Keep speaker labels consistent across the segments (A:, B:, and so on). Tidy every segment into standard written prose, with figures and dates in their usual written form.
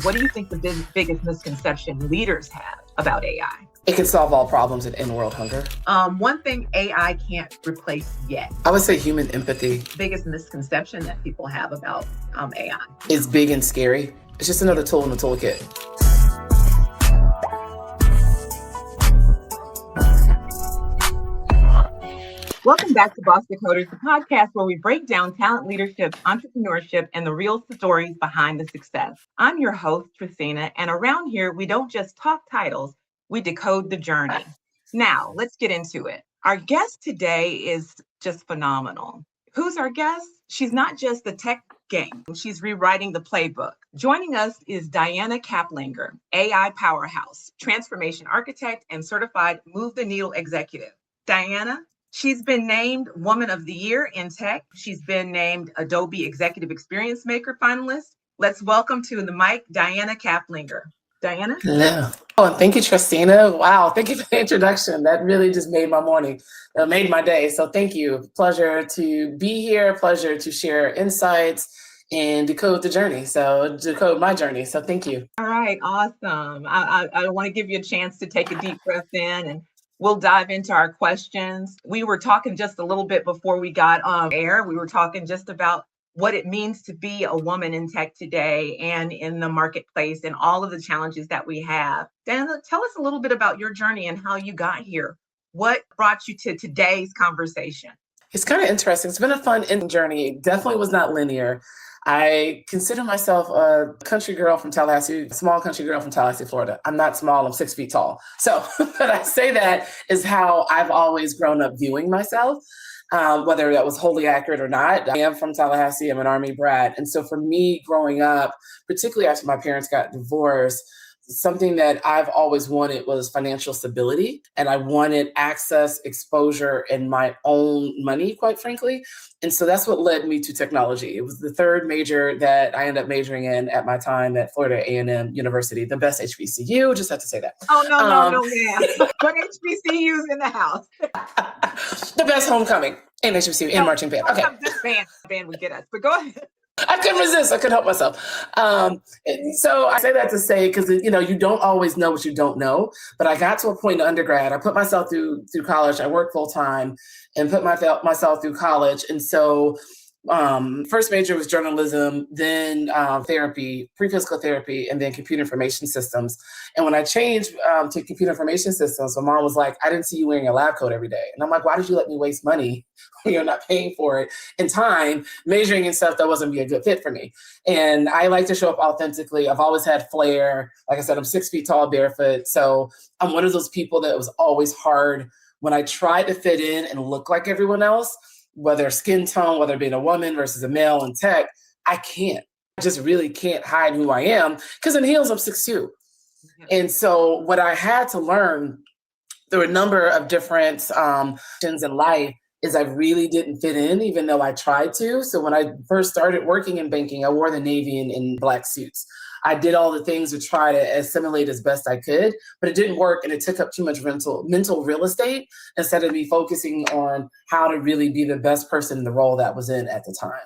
A: What do you think the biggest misconception leaders have about AI?
B: It can solve all problems and end world hunger.
A: One thing AI can't replace yet.
B: I would say human empathy.
A: Biggest misconception that people have about AI.
B: It's big and scary. It's just another tool in the toolkit.
A: Welcome back to Boss Decoders, the podcast where we break down talent leadership, entrepreneurship, and the real stories behind the success. I'm your host, Tristina, and around here, we don't just talk titles, we decode the journey. Now, let's get into it. Our guest today is just phenomenal. Who's our guest? She's not just the tech game, she's rewriting the playbook. Joining us is Diana Caplinger, AI powerhouse, transformation architect, and certified Move the Needle executive. Diana, she's been named Woman of the Year in Tech. She's been named Adobe Executive Experience Maker finalist. Let's welcome to the mic, Diana Caplinger. Diana?
B: Hello. Oh, and thank you, Tristina. Wow, thank you for the introduction. That really just made my morning, made my day. So thank you. Pleasure to be here. Pleasure to share insights and decode the journey. So decode my journey. So thank you.
A: All right, awesome. I want to give you a chance to take a deep breath in and we'll dive into our questions. We were talking just a little bit before we got on air. We were talking just about what it means to be a woman in tech today and in the marketplace and all of the challenges that we have. Diana, tell us a little bit about your journey and how you got here. What brought you to today's conversation?
B: It's kind of interesting. It's been a fun journey. It definitely was not linear. I consider myself a country girl from Tallahassee, small country girl from Tallahassee, Florida. I'm not small, I'm 6 feet tall. So but I say that is how I've always grown up viewing myself, whether that was wholly accurate or not. I am from Tallahassee, I'm an Army brat. And so for me growing up, particularly after my parents got divorced, something that I've always wanted was financial stability. And I wanted access, exposure, and my own money, quite frankly. And so that's what led me to technology. It was the third major that I ended up majoring in at my time at Florida A&M University, the best HBCU, just have to say that.
A: Oh, no, ma'am. But HBCU's in the house.
B: The best homecoming in HBCU and marching band. Okay.
A: This band would get us, but go ahead.
B: I couldn't resist. I couldn't help myself. So I say that to say, because, you don't always know what you don't know. But I got to a point in undergrad. I put myself through college. I worked full time and put myself through college. And so first major was journalism, then therapy, pre-physical therapy, and then computer information systems. And when I changed to computer information systems, my mom was like, I didn't see you wearing a lab coat every day. And I'm like, why did you let me waste money when you're not paying for it and time, measuring and stuff that wasn't be a good fit for me? And I like to show up authentically. I've always had flair. Like I said, I'm 6 feet tall, barefoot. So I'm one of those people that was always hard when I tried to fit in and look like everyone else, whether skin tone, whether being a woman versus a male in tech, I can't. I just really can't hide who I am because in heels, I'm 6'2". And so what I had to learn through a number of different things in life is I really didn't fit in, even though I tried to. So when I first started working in banking, I wore the navy in black suits. I did all the things to try to assimilate as best I could, but it didn't work. And it took up too much mental real estate instead of me focusing on how to really be the best person in the role that was in at the time.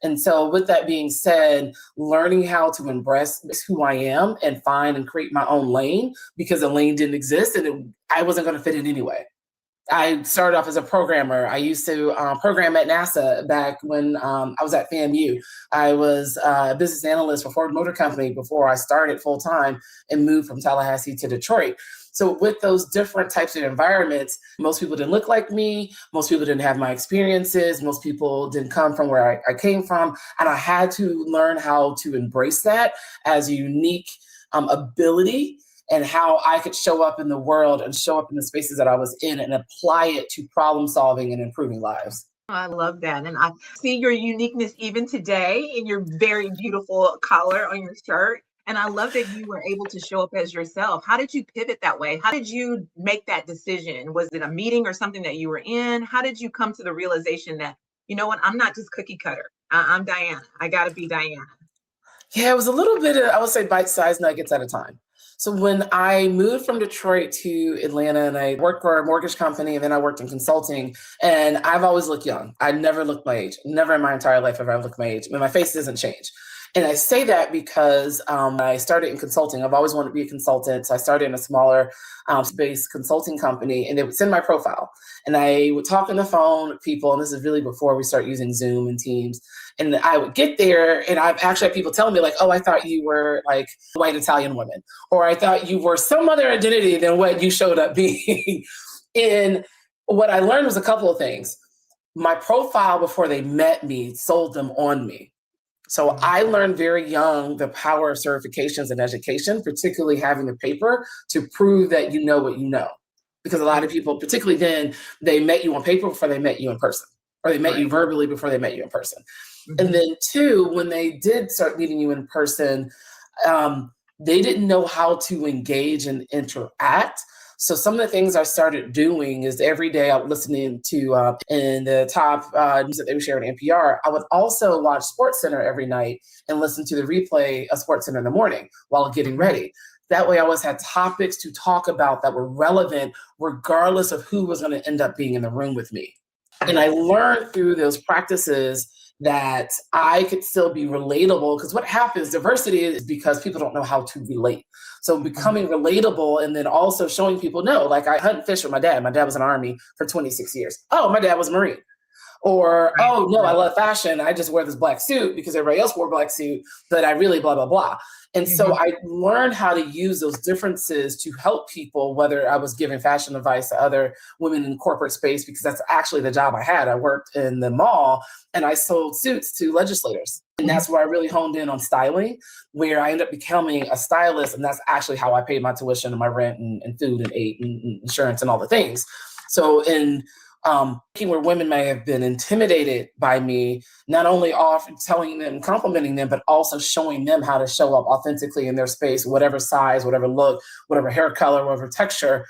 B: And so with that being said, learning how to embrace who I am and find and create my own lane, because the lane didn't exist and I wasn't going to fit in anyway. I started off as a programmer. I used to program at NASA back when I was at FAMU. I was a business analyst for Ford Motor Company before I started full time and moved from Tallahassee to Detroit. So with those different types of environments, most people didn't look like me. Most people didn't have my experiences. Most people didn't come from where I came from. And I had to learn how to embrace that as a unique ability and how I could show up in the world and show up in the spaces that I was in and apply it to problem solving and improving lives.
A: I love that. And I see your uniqueness even today in your very beautiful collar on your shirt. And I love that you were able to show up as yourself. How did you pivot that way? How did you make that decision? Was it a meeting or something that you were in? How did you come to the realization that, you know what, I'm not just cookie cutter. I'm Diana. I got to be Diana.
B: Yeah, it was a little bit of, I would say, bite-sized nuggets at a time. So when I moved from Detroit to Atlanta and I worked for a mortgage company and then I worked in consulting, and I've always looked young. I never looked my age. Never in my entire life have I looked my age. I mean, my face doesn't change. And I say that because I started in consulting. I've always wanted to be a consultant. So I started in a smaller space consulting company, and it would send my profile. And I would talk on the phone with people, and this is really before we start using Zoom and Teams. And I would get there, and I've actually had people telling me like, oh, I thought you were like a white Italian woman, or I thought you were some other identity than what you showed up being. And what I learned was a couple of things. My profile before they met me sold them on me. So I learned very young the power of certifications and education, particularly having the paper to prove that you know what you know. Because a lot of people, particularly then, they met you on paper before they met you in person, or they met you verbally before they met you in person. And then two, when they did start meeting you in person, they didn't know how to engage and interact. So some of the things I started doing is every day I was listening to in the top news that they would share on NPR. I would also watch SportsCenter every night and listen to the replay of SportsCenter in the morning while getting ready. That way I always had topics to talk about that were relevant regardless of who was going to end up being in the room with me. And I learned through those practices that I could still be relatable, because what happens, diversity is because people don't know how to relate. So becoming relatable, and then also showing people, no, like I hunt and fish with my dad. My dad was in the Army for 26 years. Oh, my dad was a Marine. Or, oh, no, I love fashion. I just wear this black suit because everybody else wore a black suit, but I really blah, blah, blah. And so I learned how to use those differences to help people, whether I was giving fashion advice to other women in corporate space, because that's actually the job I had. I worked in the mall and I sold suits to legislators. And that's where I really honed in on styling, where I ended up becoming a stylist. And that's actually how I paid my tuition and my rent and food and ate and insurance and all the things. So in where women may have been intimidated by me, not only off telling them, complimenting them, but also showing them how to show up authentically in their space, whatever size, whatever look, whatever hair color, whatever texture,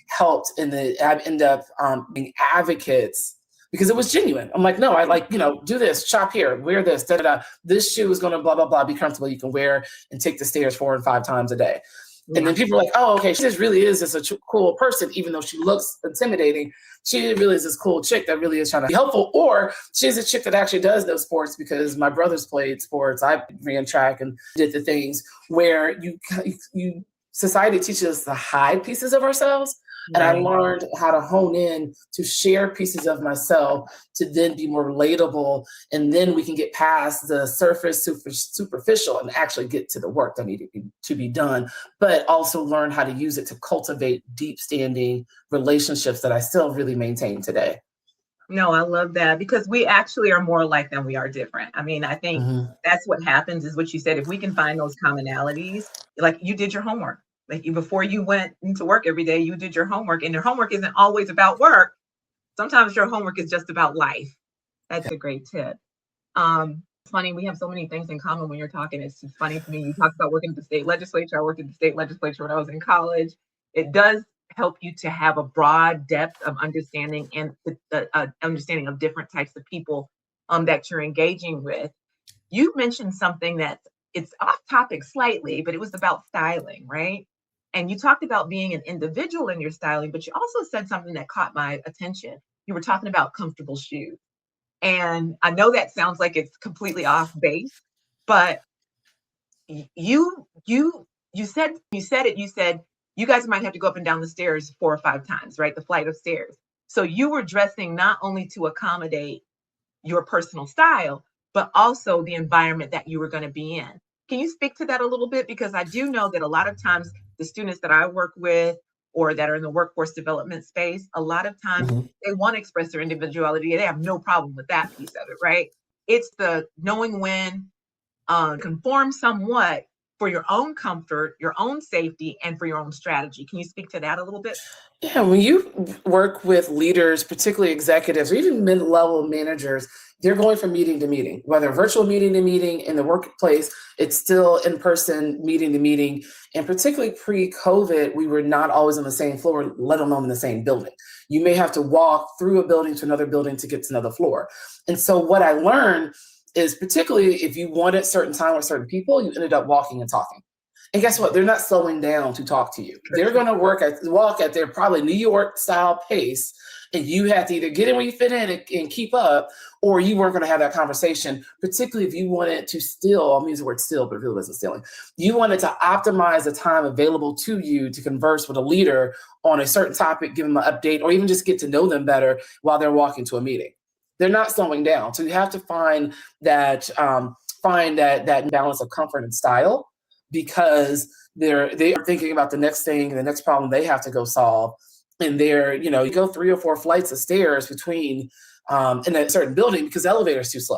B: helped I end up being advocates because it was genuine. I'm like, no, I like, do this, shop here, wear this, da da da. This shoe is going to blah, blah, blah, be comfortable. You can wear and take the stairs 4 and 5 times a day. And then people are like, oh, okay, she just really is just a cool person, even though she looks intimidating. She really is this cool chick that really is trying to be helpful. Or she's a chick that actually does know sports, because my brothers played sports. I ran track and did the things where society teaches us to hide pieces of ourselves. And I learned how to hone in to share pieces of myself to then be more relatable. And then we can get past the surface, superficial, and actually get to the work that needed to be done, but also learn how to use it to cultivate deep standing relationships that I still really maintain today.
A: No, I love that, because we actually are more alike than we are different. I mean, I think that's what happens, is what you said. If we can find those commonalities, like you did your homework. Like before you went into work every day, you did your homework, and your homework isn't always about work. Sometimes your homework is just about life. That's a great tip. It's funny, we have so many things in common when you're talking. It's just funny to me. You talked about working at the state legislature. I worked at the state legislature when I was in college. It does help you to have a broad depth of understanding and understanding of different types of people that you're engaging with. You mentioned something it's off topic slightly, but it was about styling, right? And you talked about being an individual in your styling, but you also said something that caught my attention. You were talking about comfortable shoes. And I know that sounds like it's completely off base, but you said you guys might have to go up and down the stairs 4 or 5 times, right? The flight of stairs. So you were dressing not only to accommodate your personal style, but also the environment that you were going to be in. Can you speak to that a little bit? Because I do know that a lot of times the students that I work with or that are in the workforce development space, a lot of times they want to express their individuality. They have no problem with that piece of it, right? It's the knowing when, conform somewhat for your own comfort, your own safety, and for your own strategy. Can you speak to that a little bit?
B: Yeah, when you work with leaders, particularly executives or even mid-level managers, they're going from meeting to meeting, whether virtual meeting to meeting in the workplace, it's still in-person meeting to meeting. And particularly pre-COVID, we were not always on the same floor, let alone in the same building. You may have to walk through a building to another building to get to another floor. And so what I learned is, particularly if you wanted certain time with certain people, you ended up walking and talking. And guess what? They're not slowing down to talk to you. They're going to walk at their probably New York style pace. And you have to either get in where you fit in and keep up, or you weren't going to have that conversation, particularly if you wanted to still, I'll use the word still, but it really wasn't stealing. You wanted to optimize the time available to you to converse with a leader on a certain topic, give them an update, or even just get to know them better while they're walking to a meeting. They're not slowing down. So you have to find that balance of comfort and style, because they are thinking about the next thing and the next problem they have to go solve. And you go 3 or 4 flights of stairs between in a certain building because the elevator's too slow.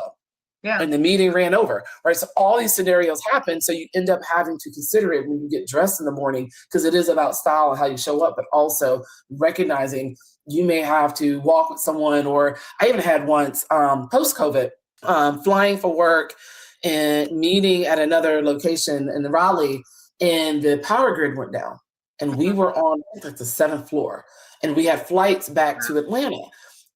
A: Yeah.
B: And the meeting ran over, right? So all these scenarios happen. So you end up having to consider it when you get dressed in the morning, because it is about style and how you show up, but also recognizing you may have to walk with someone. Or I even had once post-COVID, flying for work and meeting at another location in Raleigh, and the power grid went down. And we were on like the 7th floor, and we had flights back to Atlanta.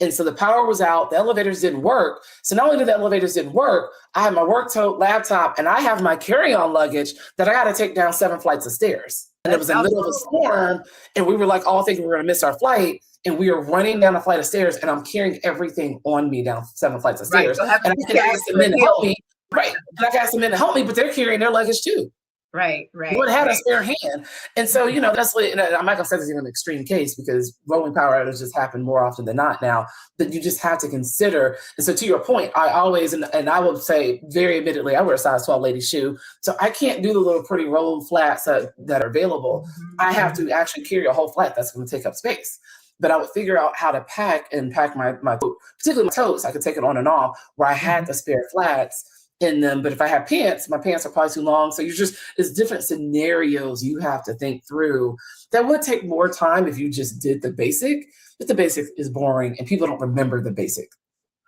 B: And so the power was out, the elevators didn't work. So not only did the elevators didn't work, I had my work tote, laptop, and I have my carry-on luggage that I got to take down 7 flights of stairs. And it was in the middle of a storm, and we were like all thinking we were going to miss our flight. And we were running down a flight of stairs, and I'm carrying everything on me down 7 flights of stairs.
A: Right. So
B: and I can ask the men to help me. Right. And I can ask the men to help me, but they're carrying their luggage too.
A: Right.
B: We would have had a spare hand. And so, that's what, and I'm not going to say this is even an extreme case, because rolling power outages happen more often than not now, but you just have to consider. And so to your point, I always, and I will say very admittedly, I wear a size 12 lady shoe. So I can't do the little pretty rolled flats that are available. I have to actually carry a whole flat that's going to take up space. But I would figure out how to pack my particularly my toes. I could take it on and off, where I had the spare flats in them. But if I have pants, my pants are probably too long. So it's different scenarios you have to think through that would take more time if you just did the basic. But the basic is boring, and people don't remember the basic.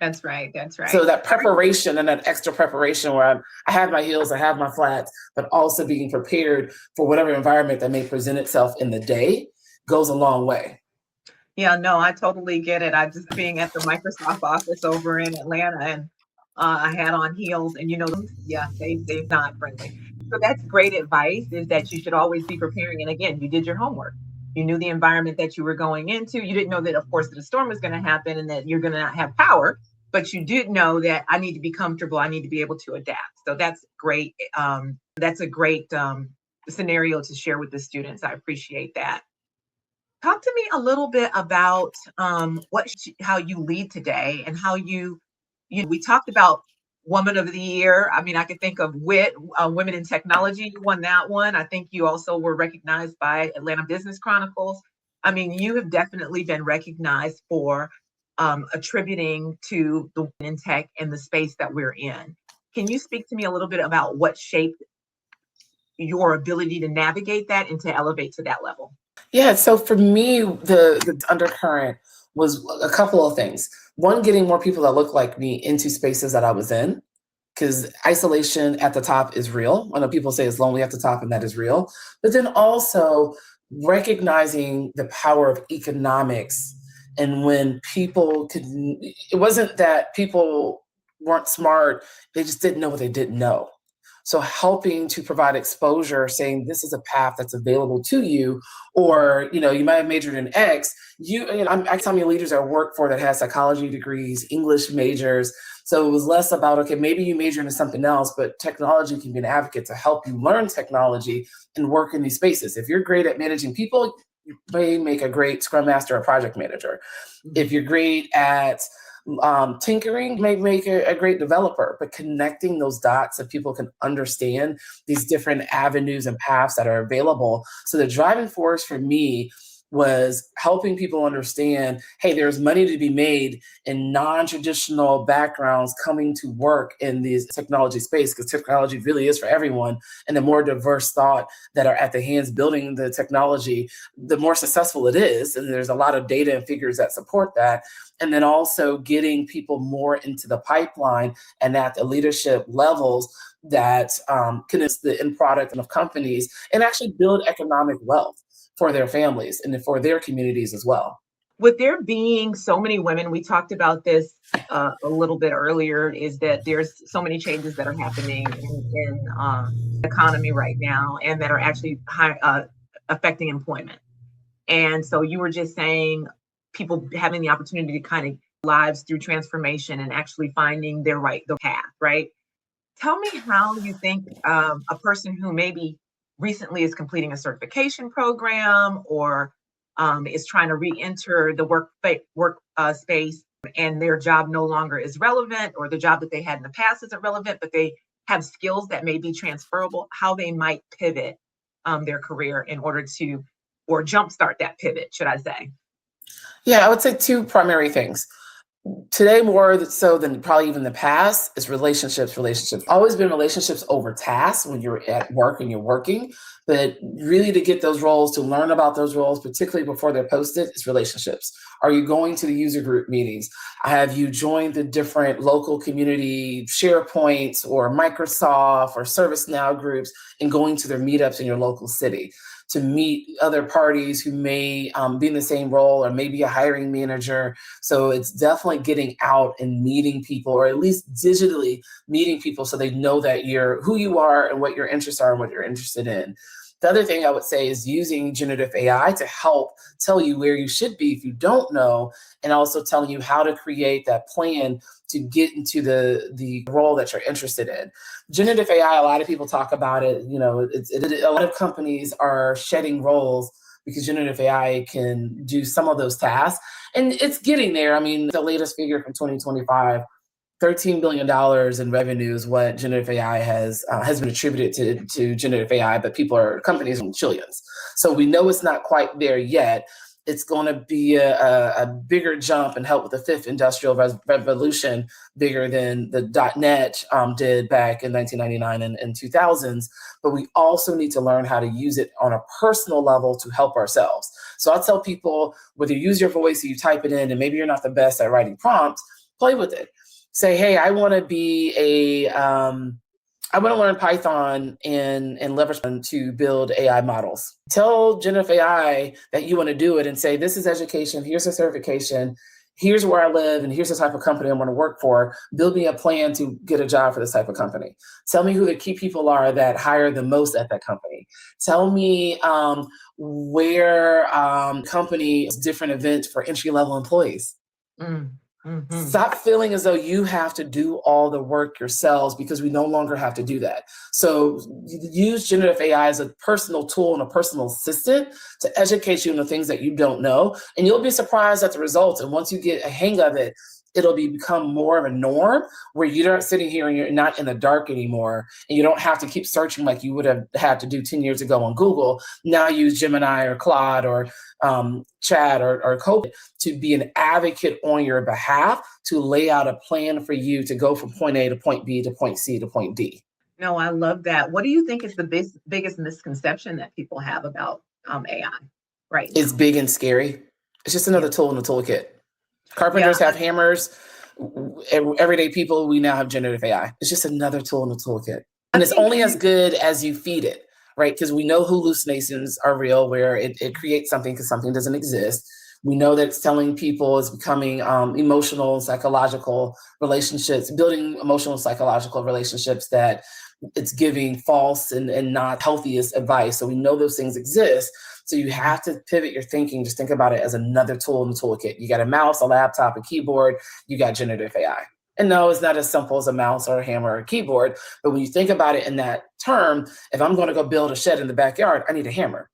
A: That's right.
B: So that preparation and that extra preparation, where I have my heels, I have my flats, but also being prepared for whatever environment that may present itself in the day, goes a long way.
A: Yeah, no, I totally get it. I just being at the Microsoft office over in Atlanta, and I had on heels, and they're not friendly. So that's great advice, is that you should always be preparing. And again, you did your homework. You knew the environment that you were going into. You didn't know that, of course, that a storm was going to happen and that you're going to not have power, but you did know that I need to be comfortable. I need to be able to adapt. So that's great. That's a great scenario to share with the students. I appreciate that. Talk to me a little bit about how you lead today, and how we talked about Woman of the Year. I mean, I could think of Women in Technology. You won that one. I think you also were recognized by Atlanta Business Chronicles. I mean, you have definitely been recognized for attributing to the women in tech and the space that we're in. Can you speak to me a little bit about what shaped your ability to navigate that and to elevate to that level?
B: Yeah, so for me, the undercurrent was a couple of things. One, getting more people that look like me into spaces that I was in, because isolation at the top is real. I know people say it's lonely at the top, and that is real. But then also recognizing the power of economics, and when people it wasn't that people weren't smart, they just didn't know what they didn't know. So helping to provide exposure, saying this is a path that's available to you, or you might have majored in X. I tell you leaders I work for that has psychology degrees, English majors. So it was less about, okay, maybe you major into something else, but technology can be an advocate to help you learn technology and work in these spaces. If you're great at managing people, you may make a great scrum master or project manager. If you're great at tinkering, may make a great developer. But connecting those dots so people can understand these different avenues and paths that are available. So the driving force for me was helping people understand, hey, there's money to be made in non-traditional backgrounds coming to work in this technology space, because technology really is for everyone. And the more diverse thought that are at the hands building the technology, the more successful it is. And there's a lot of data and figures that support that. And then also getting people more into the pipeline and at the leadership levels that can the end product of companies and actually build economic wealth for their families and for their communities as well.
A: With there being so many women, we talked about this a little bit earlier, is that there's so many changes that are happening in the economy right now and that are actually affecting employment. And so you were just saying people having the opportunity to kind of lives through transformation and actually finding the path, right? Tell me how you think a person who maybe recently is completing a certification program or is trying to re-enter the work space and their job no longer is relevant, or the job that they had in the past isn't relevant, but they have skills that may be transferable, how they might pivot their career in order to, or jumpstart that pivot, should I say?
B: Yeah, I would say two primary things. Today, more so than probably even the past, is relationships. Relationships always been relationships over tasks when you're at work and you're working. But really, to get those roles, to learn about those roles, particularly before they're posted, is relationships. Are you going to the user group meetings? Have you joined the different local community SharePoints or Microsoft or ServiceNow groups and going to their meetups in your local city to meet other parties who may be in the same role or maybe a hiring manager? So it's definitely getting out and meeting people, or at least digitally meeting people so they know that you're who you are and what your interests are and what you're interested in. The other thing I would say is using generative AI to help tell you where you should be if you don't know, and also telling you how to create that plan to get into the role that you're interested in. Generative AI, a lot of people talk about it. A lot of companies are shedding roles because generative AI can do some of those tasks. And it's getting there. I mean, the latest figure from 2025, $13 billion in revenue is what generative AI has been attributed to generative AI, but companies in trillions. So we know it's not quite there yet. It's going to be a bigger jump and help with the fifth industrial revolution, bigger than the .NET did back in 1999 and 2000s. But we also need to learn how to use it on a personal level to help ourselves. So I tell people, whether you use your voice or you type it in, and maybe you're not the best at writing prompts, play with it. Say, hey, I want to learn Python and leverage to build AI models. Tell generative AI that you want to do it and say, this is education, here's a certification, here's where I live, and here's the type of company I want to work for. Build me a plan to get a job for this type of company. Tell me who the key people are that hire the most at that company. Tell me where companies different events for entry-level employees. Mm-hmm. Stop feeling as though you have to do all the work yourselves, because we no longer have to do that. So use generative AI as a personal tool and a personal assistant to educate you in the things that you don't know. And you'll be surprised at the results. And once you get a hang of it, it'll become more of a norm where you're not sitting here and you're not in the dark anymore. And you don't have to keep searching like you would have had to do 10 years ago on Google. Now use Gemini or Claude or Chat or Code to be an advocate on your behalf, to lay out a plan for you to go from point A to point B to point C to point D.
A: No, I love that. What do you think is the biggest misconception that people have about AI right now?
B: It's big and scary. It's just another tool in the toolkit. Carpenters have hammers. Everyday people, we now have generative AI. It's just another tool in the toolkit. And it's only as good as you feed it, right? Because we know hallucinations are real, where it creates something because something doesn't exist. We know that it's telling people, it's becoming emotional and psychological relationships, building emotional and psychological relationships, that it's giving false and not healthiest advice. So we know those things exist. So you have to pivot your thinking. Just think about it as another tool in the toolkit. You got a mouse, a laptop, a keyboard, you got generative AI. And no, it's not as simple as a mouse or a hammer or a keyboard. But when you think about it in that term, if I'm going to go build a shed in the backyard, I need a hammer.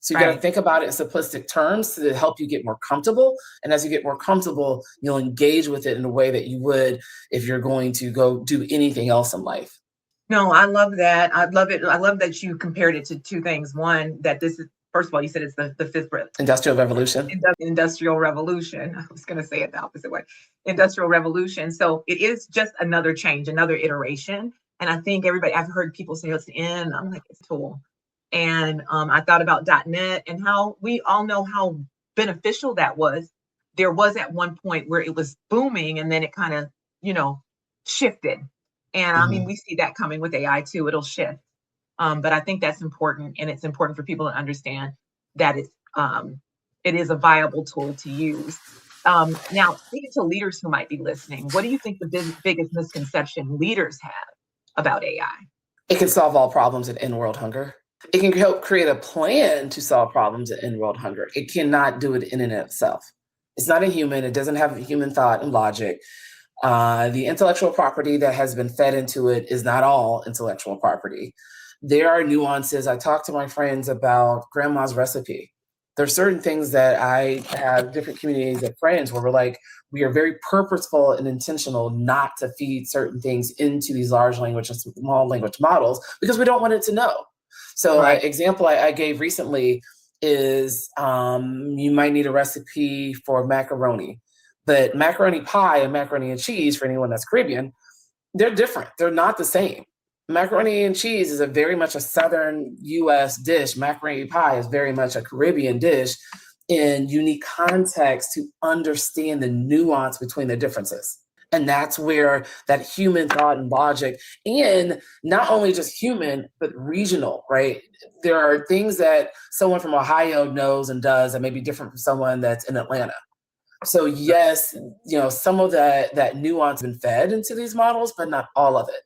B: So you got to think about it in simplistic terms to help you get more comfortable. And as you get more comfortable, you'll engage with it in a way that you would if you're going to go do anything else in life.
A: No, I love that. I love it. I love that you compared it to two things. One, that this is, first of all, you said it's the fifth
B: industrial revolution.
A: Industrial revolution. I was going to say it the opposite way. Industrial revolution. So it is just another change, another iteration. And I think I've heard people say it's the end. I'm like, it's a tool. And I thought about .NET and how we all know how beneficial that was. There was at one point where it was booming, and then it kind of, shifted. And I mean, we see that coming with AI too. It'll shift. But I think that's important. And it's important for people to understand that it's it is a viable tool to use. Now, speaking to leaders who might be listening, what do you think the biggest misconception leaders have about AI?
B: It can solve all problems and end world hunger. It can help create a plan to solve problems and end world hunger. It cannot do it in and of itself. It's not a human. It doesn't have human thought and logic. The intellectual property that has been fed into it is not all intellectual property. There are nuances. I talk to my friends about grandma's recipe. There's certain things that I have different communities of friends where we're like, we are very purposeful and intentional not to feed certain things into these large language and small language models because we don't want it to know. So
A: Right.
B: example I gave recently is you might need a recipe for macaroni, but macaroni pie and macaroni and cheese, for anyone that's Caribbean, they're different. They're not the same. Macaroni and cheese is a very much a Southern US dish. Macaroni pie is very much a Caribbean dish in unique context to understand the nuance between the differences. And that's where that human thought and logic, and not only just human, but regional, right? There are things that someone from Ohio knows and does that may be different from someone that's in Atlanta. So yes, some of that nuance has been fed into these models, but not all of it.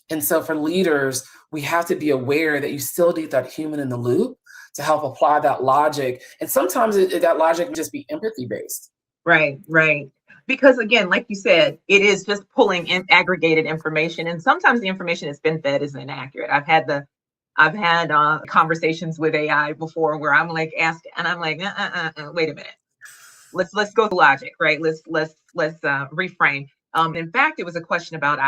B: And so for leaders, we have to be aware that you still need that human in the loop to help apply that logic. And sometimes that logic can just be empathy based.
A: Right, right. Because again, like you said, it is just pulling in aggregated information, and sometimes the information that's been fed is inaccurate. I've had conversations with AI before where I'm like asked, and I'm like, wait a minute, let's go to logic, right? Let's reframe. In fact, it was a question about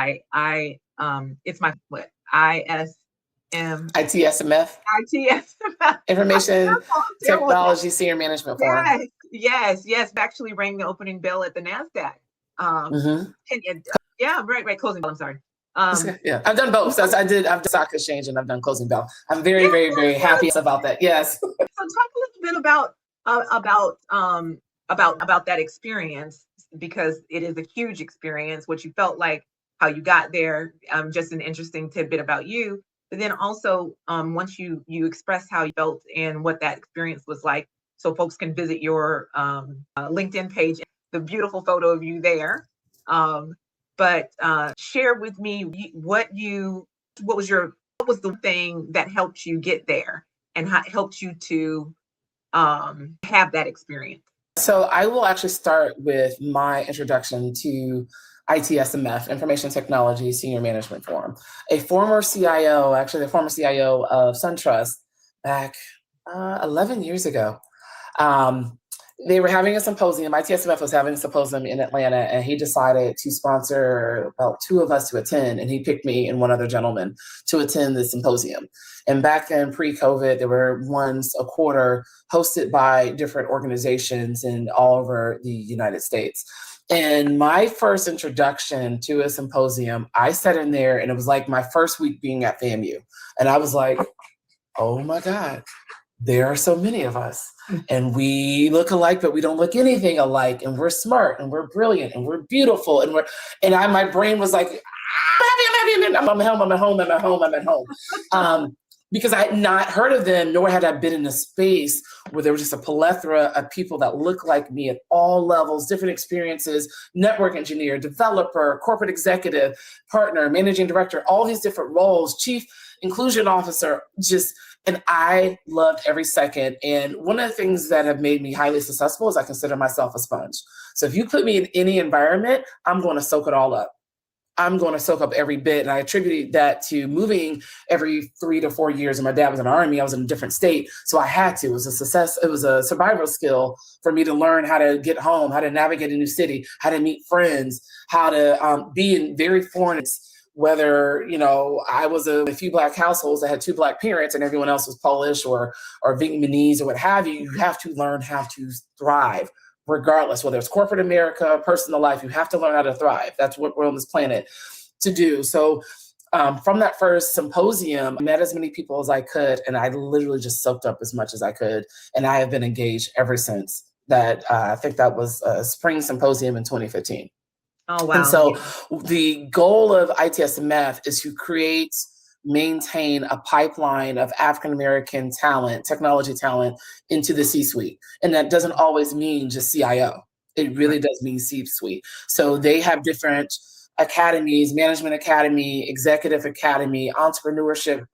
A: it's my what ISM
B: ITSMF,
A: ITSM.
B: Information Technology Senior Management Forum.
A: Yes. Actually rang the opening bell at the NASDAQ. Yeah, right. Closing bell. I'm sorry.
B: Yeah, I've done both. I've done stock exchange and I've done closing bell. I'm very happy about that. Yes.
A: So talk a little bit about that experience, because it is a huge experience. What you felt like, how you got there, just an interesting tidbit about you. But then also, once you express how you felt and what that experience was like, so folks can visit your LinkedIn page, the beautiful photo of you there. But share with me what was the thing that helped you get there and how it helped you to have that experience.
B: So I will actually start with my introduction to ITSMF, Information Technology Senior Management Forum. A former CIO, actually the former CIO of SunTrust back 11 years ago, they were having a symposium. ITSMF was having a symposium in Atlanta, and he decided to sponsor about 2 of us to attend, and he picked me and one other gentleman to attend the symposium. And back then, pre-COVID, there were ones a quarter hosted by different organizations in all over the United States. And my first introduction to a symposium, I sat in there, and it was like my first week being at FAMU. And I was like, oh my God, there are so many of us. And we look alike, but we don't look anything alike. And we're smart, and we're brilliant, and we're beautiful. And my brain was like, I'm at home. Because I had not heard of them, nor had I been in a space where there was just a plethora of people that look like me at all levels, different experiences, network engineer, developer, corporate executive, partner, managing director, all these different roles, chief inclusion officer, and I loved every second. And one of the things that have made me highly successful is I consider myself a sponge. So if you put me in any environment, I'm going to soak it all up. I'm going to soak up every bit. And I attributed that to moving every 3 to 4 years. And my dad was in the Army. I was in a different state. So I had to. It was a survival skill for me to learn how to get home, how to navigate a new city, how to meet friends, how to be in very foreign, whether, I was a few Black households that had 2 Black parents and everyone else was Polish or Vietnamese or what have you. You have to learn how to thrive. Regardless, whether it's corporate America, personal life, you have to learn how to thrive. That's what we're on this planet to do. So from that first symposium, I met as many people as I could, and I literally just soaked up as much as I could. And I have been engaged ever since that. I think that was a spring symposium in 2015.
A: Oh, wow.
B: And so the goal of ITSMF is to create maintain a pipeline of African-American talent, technology talent into the C-suite. And that doesn't always mean just CIO. It really does mean C-suite. So they have different academies, management academy, executive academy, entrepreneurship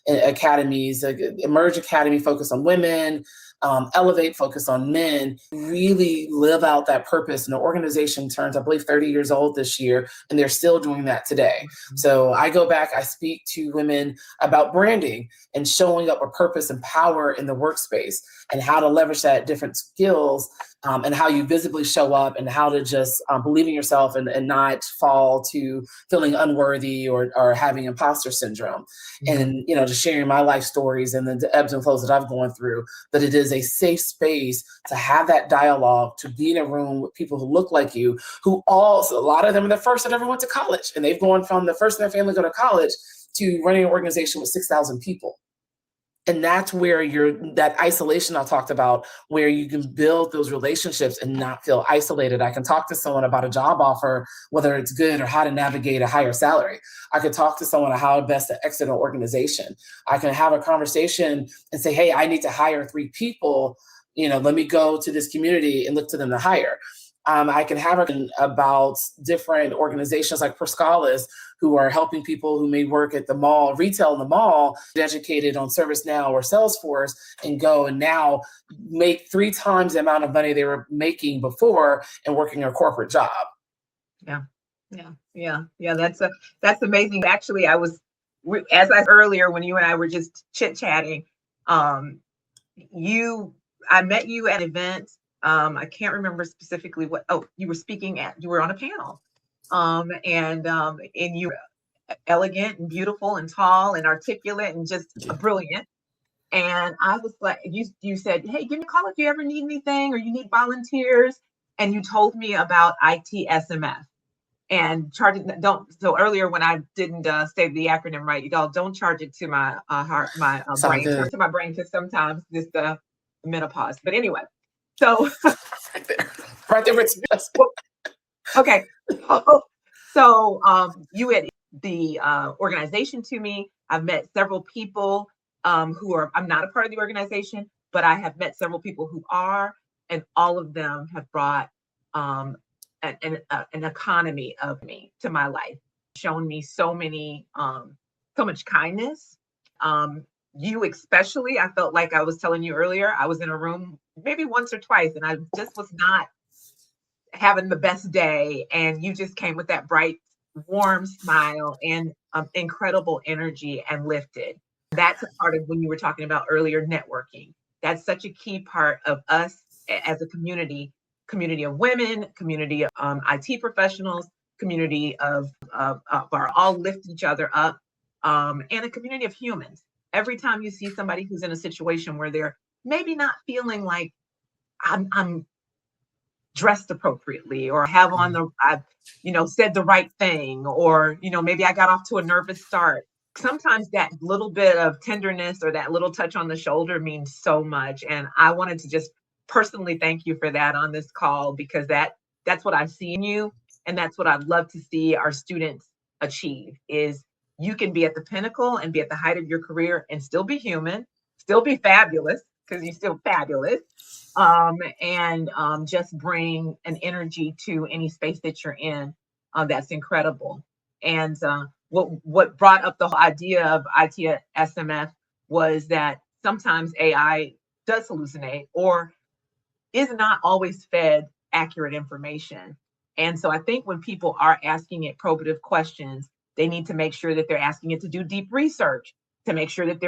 B: academies, Emerge Academy focused on women, Elevate focused on men, really live out that purpose. And the organization turns, I believe, 30 years old this year, and they're still doing that today. So I go back, I speak to women about branding and showing up a purpose and power in the workspace and how to leverage that different skills, and how you visibly show up and how to just believe in yourself and not fall to feeling unworthy or having imposter syndrome. And, just sharing my life stories and the ebbs and flows that I've gone through, that it is a safe space to have that dialogue, to be in a room with people who look like you, who a lot of them are the first that ever went to college. And they've gone from the first in their family to go to college to running an organization with 6,000 people. And that's where that isolation I talked about, where you can build those relationships and not feel isolated. I can talk to someone about a job offer, whether it's good or how to navigate a higher salary. I could talk to someone on how best to exit an organization. I can have a conversation and say, hey, I need to hire 3 people. Let me go to this community and look to them to hire. I can have about different organizations like Perscalis, who are helping people who may work at the mall, retail in the mall, get educated on ServiceNow or Salesforce, and go and now make 3 times the amount of money they were making before and working a corporate job.
A: Yeah. That's amazing. Actually, as I earlier, when you and I were just chit-chatting, I met you at an event. I can't remember specifically what. Oh, you were on a panel, and you were elegant and beautiful and tall and articulate and just brilliant. And I was like, you said, hey, give me a call if you ever need anything or you need volunteers. And you told me about ITSMF and so earlier when I didn't say the acronym right, y'all don't charge it to my heart, my brain, to my brain, because sometimes this menopause. But anyway. So
B: right there with
A: okay. So you had the organization to me. I've met several people I'm not a part of the organization, but I have met several people who are, and all of them have brought an economy of me to my life, shown me so much kindness. You especially, I felt like I was telling you earlier, I was in a room maybe once or twice and I just was not having the best day. And you just came with that bright, warm smile and incredible energy and lifted. That's a part of when you were talking about earlier, networking. That's such a key part of us as a community of women, community of IT professionals, community of all lift each other up, and a community of humans. Every time you see somebody who's in a situation where they're maybe not feeling like I'm dressed appropriately or have on I've said the right thing, or maybe I got off to a nervous start. Sometimes that little bit of tenderness or that little touch on the shoulder means so much. And I wanted to just personally thank you for that on this call, because that's what I see in you. And that's what I'd love to see our students achieve, is you can be at the pinnacle and be at the height of your career and still be human, still be fabulous, because you're still fabulous, and just bring an energy to any space that you're in. That's incredible. And what brought up the whole idea of ITSMF was that sometimes AI does hallucinate or is not always fed accurate information. And so I think when people are asking it probative questions, they need to make sure that they're asking it to do deep research, to make sure that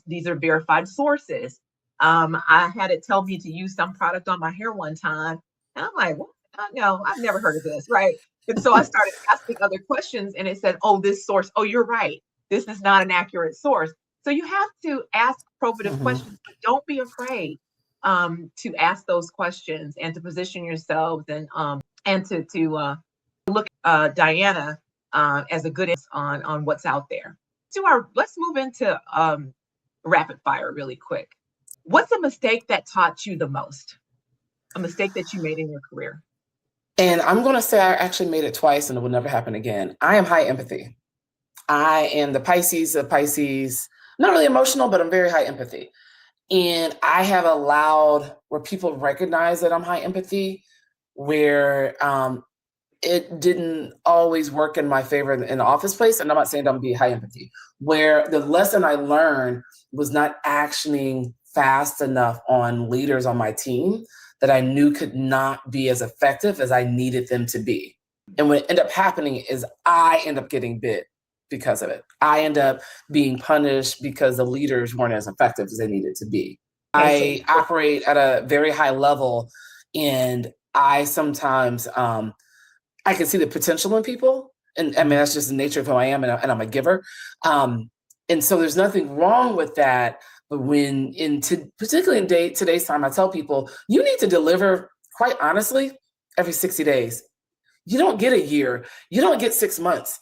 A: these are verified sources. I had it tell me to use some product on my hair one time, and I'm like, what? No, I've never heard of this, right? And so I started asking other questions, and it said, oh, this source, oh, you're right, this is not an accurate source. So you have to ask probative questions, but don't be afraid to ask those questions and to position yourselves and to look at Diana as a good on what's out there. Let's move into rapid fire really quick. What's a mistake that taught you the most? A mistake that you made in your career?
B: And I'm going to say I actually made it twice and it will never happen again. I am high empathy. I am the Pisces of Pisces. I'm not really emotional, but I'm very high empathy. And I have allowed where people recognize that I'm high empathy, where it didn't always work in my favor in the office place. And I'm not saying don't be high empathy, where the lesson I learned was not actioning fast enough on leaders on my team that I knew could not be as effective as I needed them to be. And what ended up happening is I end up getting bit because of it. I end up being punished because the leaders weren't as effective as they needed to be. I operate at a very high level, and I sometimes I can see the potential in people. And I mean, that's just the nature of who I am, and I'm a giver. And so there's nothing wrong with that. But when particularly in today's time, I tell people, you need to deliver, quite honestly, every 60 days. You don't get a year. You don't get 6 months.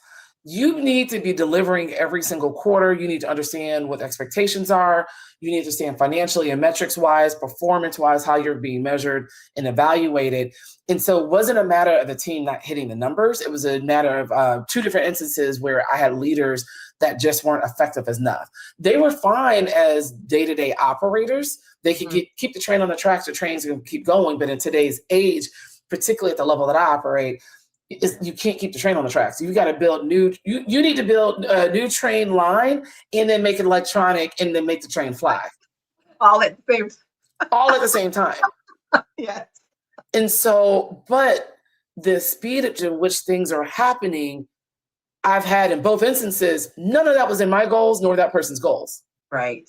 B: You need to be delivering every single quarter. You need to understand what expectations are. You need to understand financially and metrics wise, performance wise, how you're being measured and evaluated. And so it wasn't a matter of the team not hitting the numbers. It was a matter of 2 different instances where I had leaders that just weren't effective enough. They were fine as day-to-day operators. They could keep the train on the tracks, the trains can keep going. But in today's age, particularly at the level that I operate, you can't keep the train on the tracks. You got to build you need to build a new train line and then make it electronic and then make the train fly.
A: All at
B: the same time.
A: Yes.
B: And so, but the speed at which things are happening, I've had in both instances, none of that was in my goals nor that person's goals.
A: Right.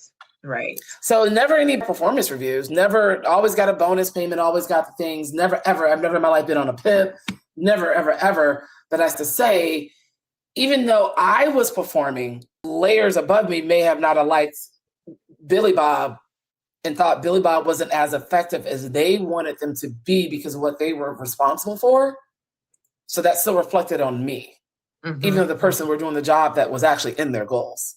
B: So never any performance reviews, never, always got a bonus payment, always got the things, never, ever. I've never in my life been on a PIP, never, ever, ever. But as to say, even though I was performing, layers above me may have not liked Billy Bob and thought Billy Bob wasn't as effective as they wanted them to be because of what they were responsible for. So that still reflected on me, even though the person were doing the job that was actually in their goals.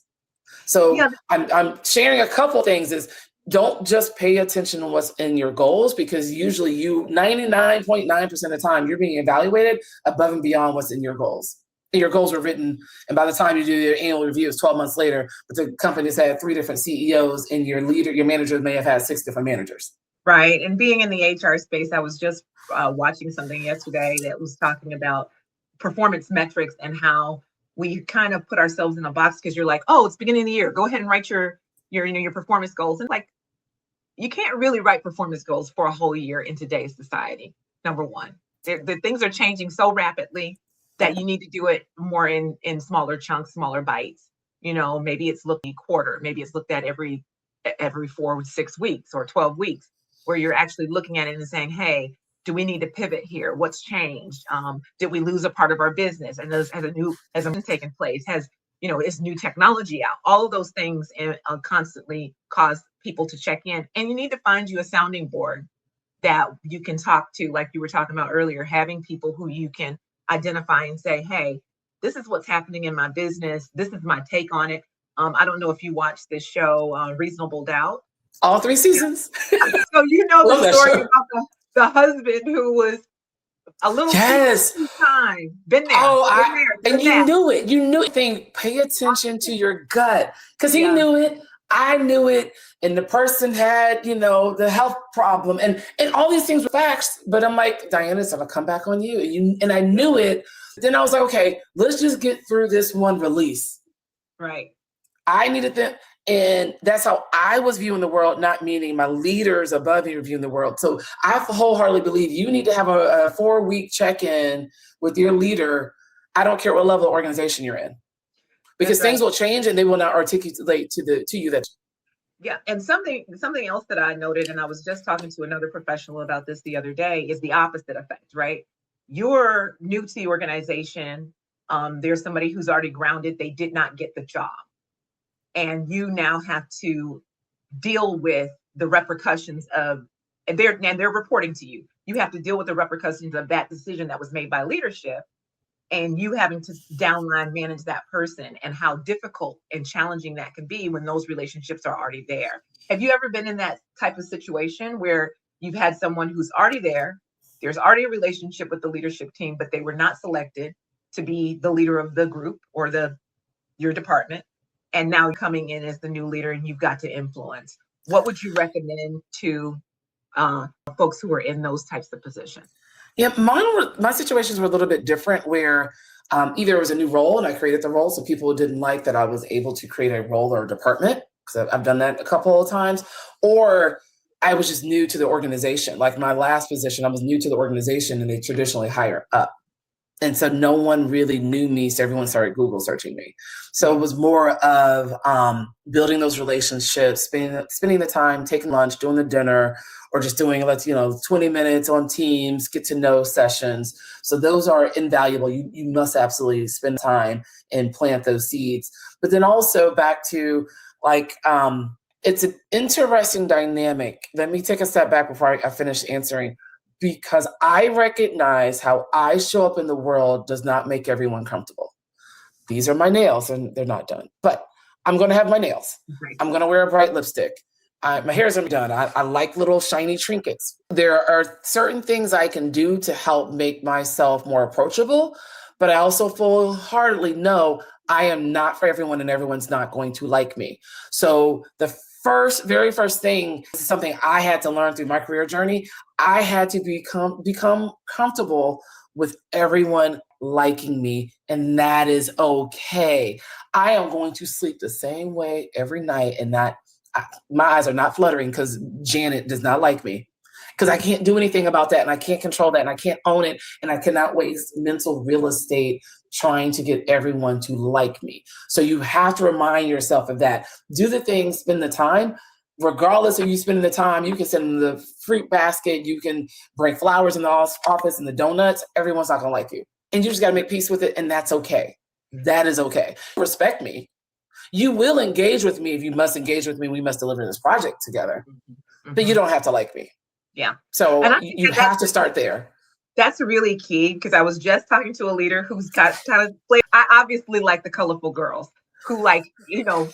B: So yeah. I'm sharing a couple things is don't just pay attention to what's in your goals, because usually 99.9% of the time you're being evaluated above and beyond what's in your goals. And your goals were written, and by the time you do your annual review, it's 12 months later, but the company's had 3 different CEOs and your manager may have had 6 different managers.
A: Right. And being in the HR space, I was just watching something yesterday that was talking about performance metrics and how we kind of put ourselves in a box because you're like, oh, it's beginning of the year. Go ahead and write your performance goals. And like, you can't really write performance goals for a whole year in today's society. Number one, the things are changing so rapidly that you need to do it more in smaller chunks, smaller bites. Maybe it's looked at quarter, maybe it's looked at every 4 or 6 weeks or 12 weeks, where you're actually looking at it and saying, hey, do we need to pivot here? What's changed? Did we lose a part of our business? And has a taken place? Is new technology out? All of those things constantly cause people to check in. And you need to find you a sounding board that you can talk to, like you were talking about earlier, having people who you can identify and say, hey, this is what's happening in my business. This is my take on it. I don't know if you watched this show, Reasonable Doubt.
B: All 3 seasons.
A: So the story about the husband who was a little time. Been there.
B: You knew it. You knew it. Pay attention to your gut, because he knew it. I knew it, and the person had, the health problem, and all these things were facts. But I'm like, Diana's gonna come back on you, and I knew it. Then I was like, okay, let's just get through this one release.
A: Right.
B: I needed them. And that's how I was viewing the world, not meaning my leaders above me were viewing the world. So I wholeheartedly believe you need to have a 4-week check-in with your leader. I don't care what level of organization you're in, because things will change and they will not articulate to you that.
A: Yeah. And something else that I noted, and I was just talking to another professional about this the other day, is the opposite effect, right? You're new to the organization. There's somebody who's already grounded. They did not get the job. And you now have to deal with the repercussions of, and they're reporting to you. You have to deal with the repercussions of that decision that was made by leadership, and you having to downline manage that person, and how difficult and challenging that can be when those relationships are already there. Have you ever been in that type of situation where you've had someone who's already there? There's already a relationship with the leadership team, but they were not selected to be the leader of the group or the your department, and now you're coming in as the new leader and you've got to influence. What would you recommend to folks who are in those types of positions?
B: Yeah, my situations were a little bit different where either it was a new role and I created the role, so people didn't like that I was able to create a role or a department, because I've done that a couple of times, or I was just new to the organization. Like my last position, I was new to the organization and they traditionally hire up. And so no one really knew me, so everyone started Google searching me. So it was more of building those relationships, spending the time, taking lunch, doing the dinner, or just doing 20 minutes on Teams, get to know sessions. So those are invaluable. You must absolutely spend time and plant those seeds. But then also back to it's an interesting dynamic. Let me take a step back before I finish answering, because I recognize how I show up in the world does not make everyone comfortable. These are my nails and they're not done, but I'm going to have my nails. I'm going to wear a bright lipstick. My hair's going to be done. I like little shiny trinkets. There are certain things I can do to help make myself more approachable, but I also full-heartedly know I am not for everyone and everyone's not going to like me. So the very first thing, this is something I had to learn through my career journey. I had to become comfortable with everyone liking me, and that is okay. I am going to sleep the same way every night, and my eyes are not fluttering because Janet does not like me, because I can't do anything about that, and I can't control that, and I can't own it, and I cannot waste mental real estate trying to get everyone to like me. So you have to remind yourself of that. Do the things, spend the time. Regardless of you spending the time, you can send them the fruit basket, you can bring flowers in the office and the donuts. Everyone's not gonna like you. And you just gotta make peace with it, and that's okay. That is okay. Respect me. You will engage with me if you must engage with me. We must deliver this project together. Mm-hmm. But you don't have to like me.
A: Yeah.
B: So you have to start there.
A: That's really key, because I was just talking to a leader who's got kind of, I obviously like the colorful girls who like,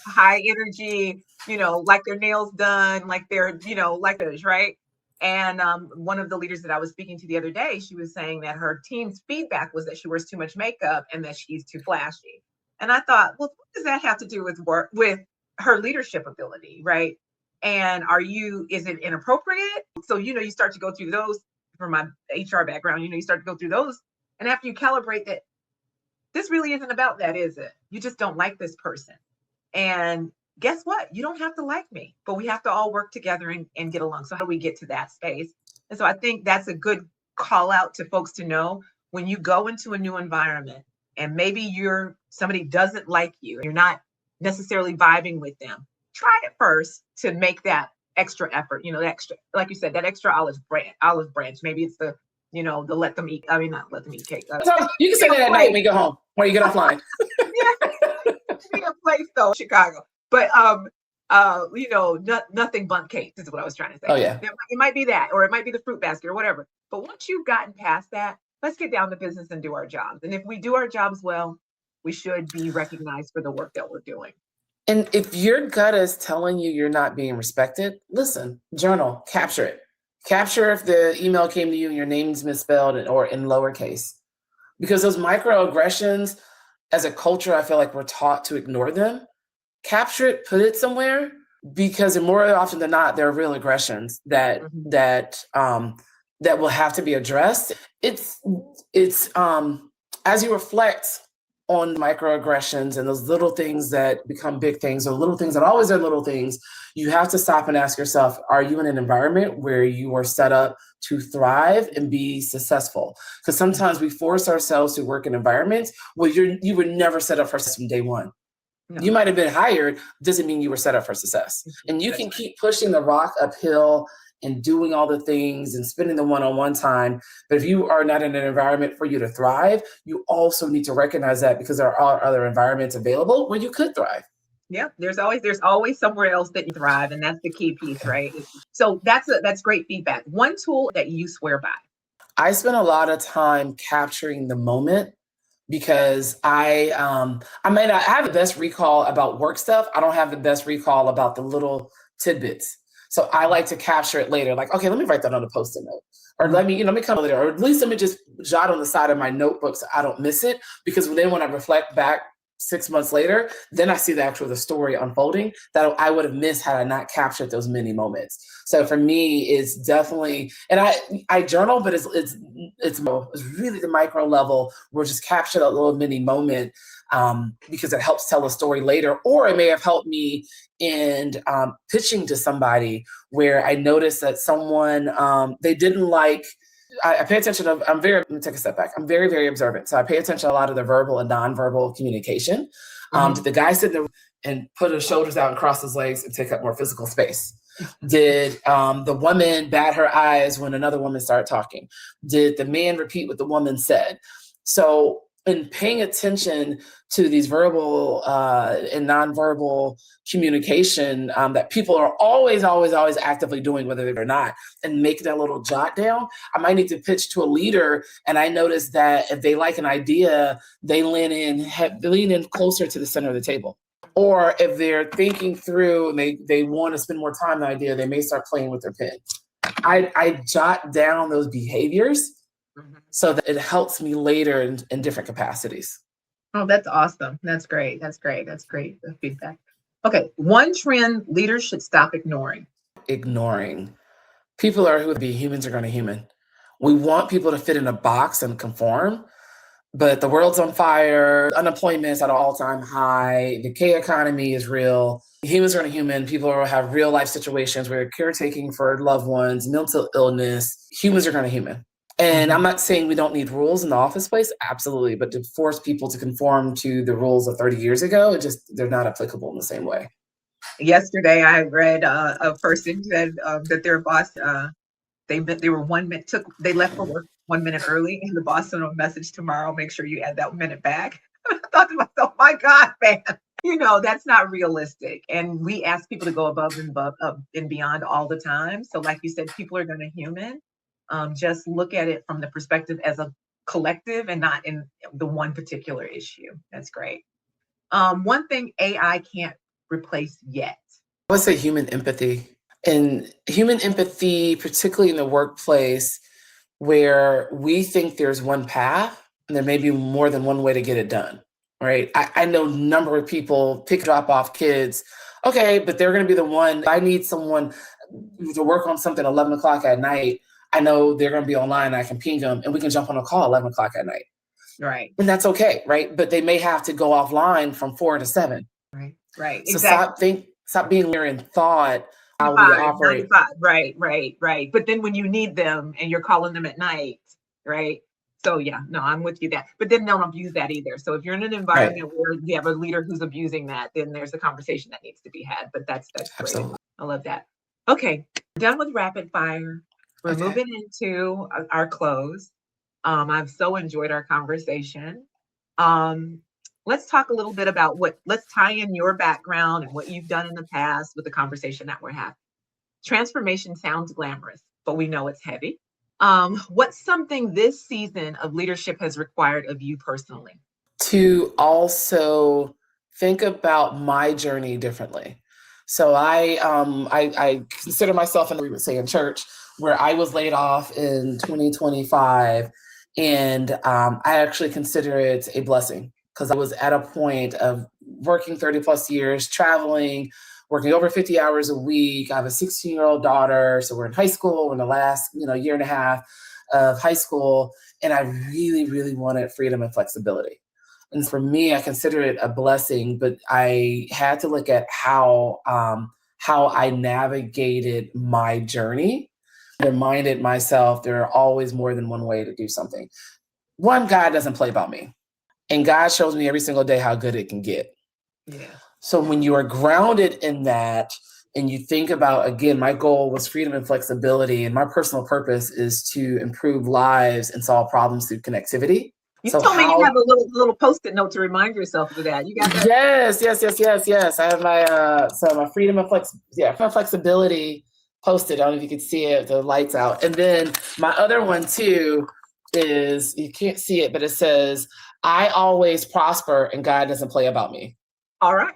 A: high energy, like their nails done, like they're, like those, right? And one of the leaders that I was speaking to the other day, she was saying that her team's feedback was that she wears too much makeup and that she's too flashy. And I thought, well, what does that have to do with with her leadership ability, right? And is it inappropriate? So, you start to go through those. From my HR background, you start to go through those. And after you calibrate that, this really isn't about that, is it? You just don't like this person. And guess what? You don't have to like me, but we have to all work together and get along. So how do we get to that space? And so I think that's a good call out to folks to know, when you go into a new environment and maybe somebody doesn't like you, you're not necessarily vibing with them, try it first to make that extra effort, the extra, like you said, that extra olive branch. Maybe it's the, the let them eat. I mean, not let them eat cake.
B: You can say that at night when you go home, when you get offline.
A: Yeah, be a place though, Chicago. But nothing but cake is what I was trying to say.
B: Oh yeah,
A: it might be that, or it might be the fruit basket or whatever. But once you've gotten past that, let's get down to business and do our jobs. And if we do our jobs well, we should be recognized for the work that we're doing.
B: And if your gut is telling you you're not being respected, listen, journal, capture it. Capture if the email came to you and your name's misspelled or in lowercase. Because those microaggressions, as a culture, I feel like we're taught to ignore them. Capture it, put it somewhere, because more often than not, there are real aggressions that will have to be addressed. It's as you reflect on microaggressions and those little things that become big things, or little things that always are little things, you have to stop and ask yourself, are you in an environment where you are set up to thrive and be successful? Because sometimes we force ourselves to work in environments where you were never set up for success from day one. No. You might have been hired, doesn't mean you were set up for success. And you can keep pushing the rock uphill and doing all the things and spending the one-on-one time. But if you are not in an environment for you to thrive, you also need to recognize that, because there are other environments available where you could thrive.
A: Yeah, there's always somewhere else that you thrive. And that's the key piece, right? So that's great feedback. One tool that you swear by.
B: I spend a lot of time capturing the moment, because I have the best recall about work stuff. I don't have the best recall about the little tidbits. So I like to capture it later. Like, okay, let me write that on a Post-it note, or let me come later, or at least let me just jot on the side of my notebook so I don't miss it. Because then when I reflect back 6 months later, then I see the story unfolding that I would have missed had I not captured those many moments. So for me, it's definitely, and I journal, but it's really the micro level where just capture that little mini moment, because it helps tell a story later, or it may have helped me in pitching to somebody where I noticed that someone, they didn't like. I pay attention to, let me take a step back. I'm very, very observant. So I pay attention to a lot of the verbal and nonverbal communication. Did the guy sit there and put his shoulders out and cross his legs and take up more physical space? Did the woman bat her eyes when another woman started talking? Did the man repeat what the woman said? So in paying attention to these verbal and nonverbal communication that people are always actively doing, whether they're not, and make that little jot down. I might need to pitch to a leader, and I notice that if they like an idea, they lean in closer to the center of the table. Or if they're thinking through and they want to spend more time on the idea, they may start playing with their pen. I jot down those behaviors so that it helps me later in different capacities.
A: Oh, that's awesome. That's great. That's great. That's great. The feedback. Okay. One trend leaders should stop ignoring.
B: Ignoring. People are who be humans are going to human. We want people to fit in a box and conform, but the world's on fire. Unemployment's at an all-time high. The K economy is real. Humans are going to human. People will have real life situations where they're caretaking for loved ones, mental illness. Humans are going to human. And I'm not saying we don't need rules in the office space, absolutely, but to force people to conform to the rules of 30 years ago, they're not applicable in the same way. Yesterday, I read a person said that their boss, they left for work 1 minute early, and the boss sent a message tomorrow, make sure you add that minute back. I thought to myself, my God, man, that's not realistic. And we ask people to go above and beyond all the time. So like you said, people are going to human. Just look at it from the perspective as a collective and not in the one particular issue. That's great. One thing AI can't replace yet. I would say human empathy. And human empathy, particularly in the workplace, where we think there's one path and there may be more than one way to get it done, right? I know a number of people drop off kids. Okay, but they're going to be the one. I need someone to work on something 11 o'clock at night. I know they're going to be online. I can ping them and we can jump on a call 11 o'clock at night. Right. And that's okay. Right. But they may have to go offline from 4 to 7. Right. Right. So exactly. Stop being there in thought how we operate. 95. Right. But then when you need them and you're calling them at night, right? So yeah, no, I'm with you that. But then don't abuse that either. So if you're in an environment where you have a leader who's abusing that, then there's a conversation that needs to be had. But that's great. Absolutely. I love that. Okay, done with rapid fire. We're moving into our close. I've so enjoyed our conversation. Let's talk a little bit about let's tie in your background and what you've done in the past with the conversation that we're having. Transformation sounds glamorous, but we know it's heavy. What's something this season of leadership has required of you personally? To also think about my journey differently. So I consider myself, we would say in church, where I was laid off in 2025. And I actually consider it a blessing because I was at a point of working 30 plus years, traveling, working over 50 hours a week. I have a 16-year-old daughter. So we're in high school. We're in the last, year and a half of high school. And I really, really wanted freedom and flexibility. And for me, I consider it a blessing, but I had to look at how I navigated my journey. Reminded myself there are always more than one way to do something. One, God doesn't play about me. And God shows me every single day how good it can get. Yeah. So when you are grounded in that and you think about, again, my goal was freedom and flexibility, and my personal purpose is to improve lives and solve problems through connectivity. You told me you have a little Post-it note to remind yourself of that. You got that? Yes. I have my freedom and flexibility posted. I don't know if you can see it, the light's out. And then my other one too is, you can't see it, but it says, I always prosper and God doesn't play about me. All right.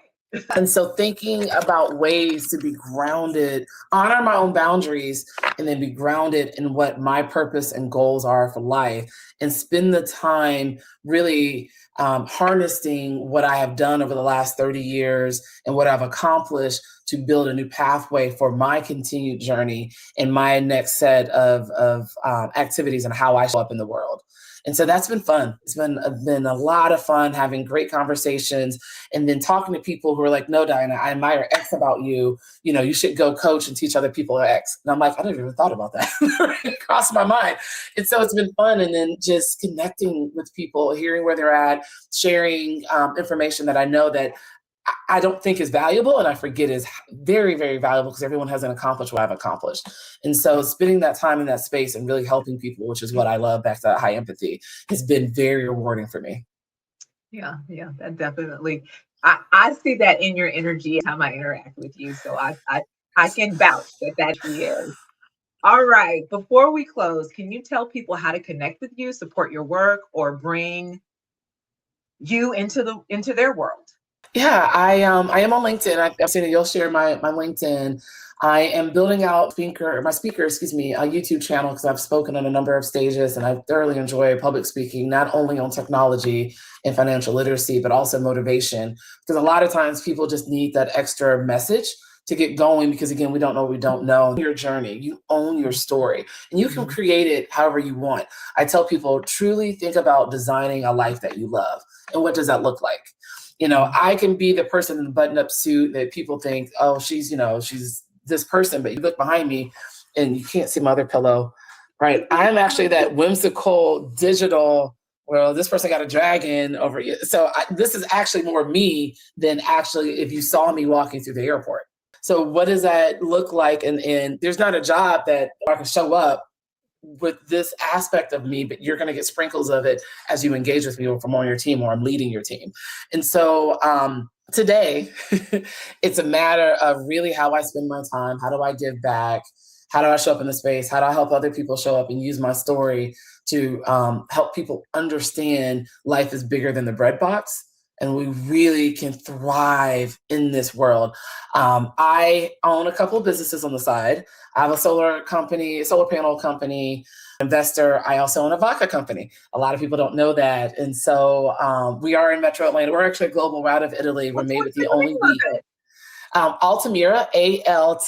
B: And so thinking about ways to be grounded, honor my own boundaries, and then be grounded in what my purpose and goals are for life, and spend the time really harnessing what I have done over the last 30 years and what I've accomplished to build a new pathway for my continued journey and my next set of activities and how I show up in the world. And so that's been fun. It's been a lot of fun having great conversations, and then talking to people who are like, no, Diana, I admire X about you. You know, you should go coach and teach other people X. And I'm like, I never even thought about that. It crossed my mind. And so it's been fun. And then just connecting with people, hearing where they're at, sharing information that I know that I don't think is valuable, and I forget is very, very valuable, because everyone hasn't accomplished what I've accomplished. And so spending that time in that space and really helping people, which is what I love, back to that high empathy, has been very rewarding for me.
A: Yeah, that definitely. I see that in your energy every time I interact with you. So I can vouch that she is. All right. Before we close, can you tell people how to connect with you, support your work, or bring you into their world?
B: Yeah, I am on LinkedIn. I've seen that you'll share my LinkedIn. I am building out my speaker, a YouTube channel, because I've spoken on a number of stages, and I thoroughly enjoy public speaking, not only on technology and financial literacy, but also motivation. Because a lot of times people just need that extra message to get going, because again, we don't know what we don't know. Your journey, you own your story, and you can create it however you want. I tell people, truly think about designing a life that you love. And what does that look like? You know, I can be the person in the button-up suit that people think, oh, she's this person, but you look behind me and you can't see my other pillow, right? I'm actually that whimsical digital, well, this person got a dragon over you. So this is actually more me than actually if you saw me walking through the airport. So what does that look like? And there's not a job that I can show up with this aspect of me, but you're going to get sprinkles of it as you engage with me, or from on your team, or I'm leading your team. And so today, it's a matter of really how I spend my time. How do I give back? How do I show up in the space? How do I help other people show up, and use my story to help people understand life is bigger than the bread box, and we really can thrive in this world. I own a couple of businesses on the side. I have a solar panel company, investor. I also own a vodka company. A lot of people don't know that. And so we are in Metro Atlanta. We're actually a global. We're out of Italy. We're made with the only wheat. Altamira, Altamura.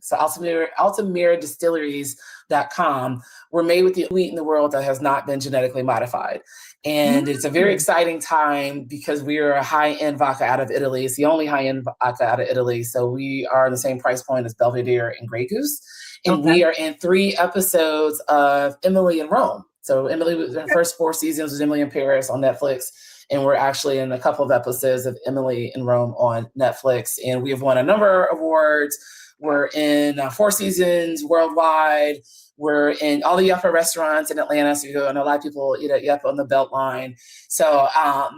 B: So AltamiraDistilleries.com. We're made with the wheat in the world that has not been genetically modified. And it's a very exciting time, because we are a high-end vodka out of Italy. It's the only high-end vodka out of Italy. So we are in the same price point as Belvedere and Grey Goose. And we are in 3 episodes of Emily in Rome. So Emily, the first 4 seasons was Emily in Paris on Netflix. And we're actually in a couple of episodes of Emily in Rome on Netflix. And we have won a number of awards. We're in 4 seasons worldwide. We're in all the Yuppa restaurants in Atlanta. So you go, and a lot of people eat at Yuppa on the Beltline. So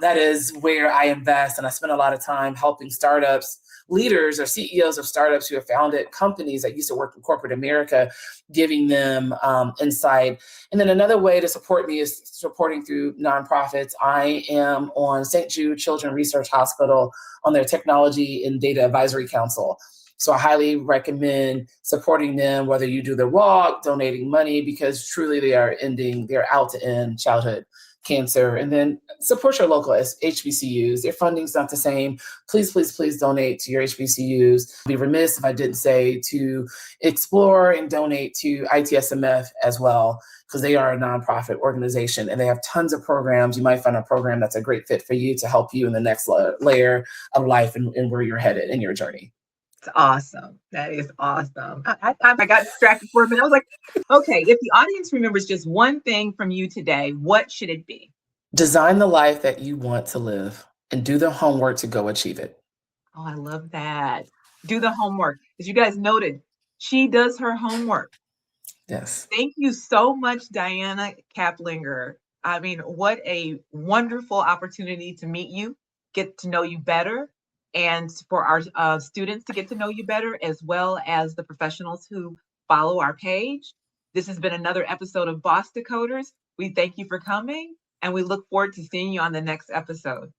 B: that is where I invest. And I spend a lot of time helping startups, leaders or CEOs of startups who have founded companies that used to work in corporate America, giving them insight. And then another way to support me is supporting through nonprofits. I am on St. Jude Children's Research Hospital on their Technology and Data Advisory Council. So I highly recommend supporting them, whether you do the walk, donating money, because truly they're out to end childhood cancer. And then support your local HBCUs. Their funding's not the same. Please, please, please donate to your HBCUs. I'd be remiss if I didn't say to explore and donate to ITSMF as well, because they are a nonprofit organization and they have tons of programs. You might find a program that's a great fit for you to help you in the next layer of life and where you're headed in your journey.
A: It's awesome. That is awesome. I got distracted for a minute. I was like, okay, if the audience remembers just one thing from you today, what should it be?
B: Design the life that you want to live, and do the homework to go achieve it.
A: Oh, I love that. Do the homework. As you guys noted, she does her homework.
B: Yes.
A: Thank you so much, Diana Caplinger. I mean, what a wonderful opportunity to meet you, get to know you better, and for our students to get to know you better, as well as the professionals who follow our page. This has been another episode of Boss Decoders. We thank you for coming, and we look forward to seeing you on the next episode.